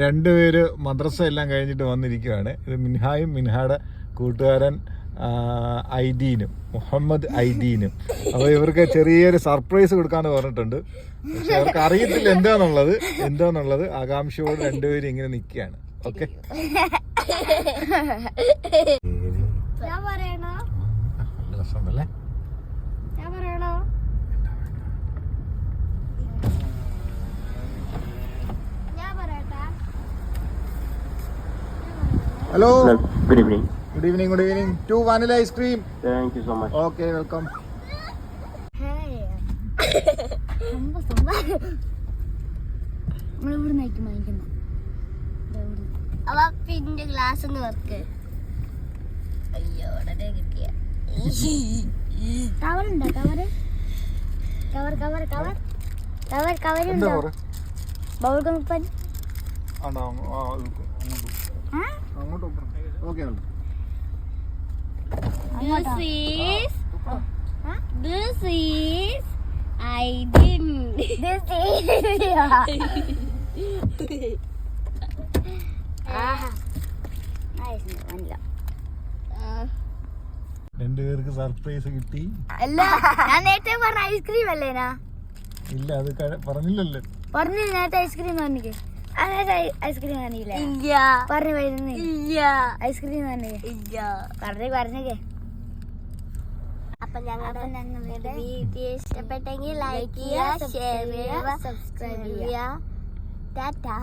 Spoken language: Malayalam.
രണ്ടുപേര് മദ്രസ എല്ലാം കഴിഞ്ഞിട്ട് വന്നിരിക്കുകയാണ്. ഇത് മിൻഹായും മിൻഹയുടെ കൂട്ടുകാരൻ ഐദീനും, മുഹമ്മദ് ഐദീനും. അപ്പോൾ ഇവർക്ക് ചെറിയൊരു സർപ്രൈസ് കൊടുക്കാന്ന് പറഞ്ഞിട്ടുണ്ട്. പക്ഷെ അവർക്ക് അറിയത്തില്ല എന്താന്നുള്ളത്. ആകാംക്ഷയോട് രണ്ടുപേരും ഇങ്ങനെ നിൽക്കുകയാണ്. ഓക്കെ, രസമുണ്ടല്ലേ? Hello. Good evening. Good evening. 2 vanilla ice cream. Thank you so much. Okay, welcome. Hey. പിന്നെ ഗ്ലാസ് ഒന്ന് വെക്ക്. അയ്യോ, ഉടനെ കിട്ടിയ കവറുണ്ടോ? കവറുണ്ടോ? ബൗൾ മുപ്പൻ This is I didn't. This is രണ്ടുപേർക്ക് സർപ്രൈസ് കിട്ടി. അല്ല, ഞാൻ നേരത്തെ പറഞ്ഞ ഐസ്ക്രീം അല്ലേനാ? ഇല്ല, അത് പറഞ്ഞില്ലല്ലോ. പറഞ്ഞില്ല, നേരത്തെ ഐസ്ക്രീം പറഞ്ഞില്ലേ? ഐസ്ക്രീം പറഞ്ഞില്ല. ഇല്ല, പറഞ്ഞു വരുന്നേ. ഇല്ല, ഐസ്ക്രീം പറഞ്ഞേ. ഇല്ല, പറഞ്ഞേ. അപ്പൊ ഞങ്ങളുടെ വീഡിയോ ഇഷ്ടപ്പെട്ടെങ്കിൽ ലൈക്ക് ചെയ്യുക, ഷെയർ ചെയ്യുക, സബ്സ്ക്രൈബ് ചെയ്യുക. ടാറ്റാ.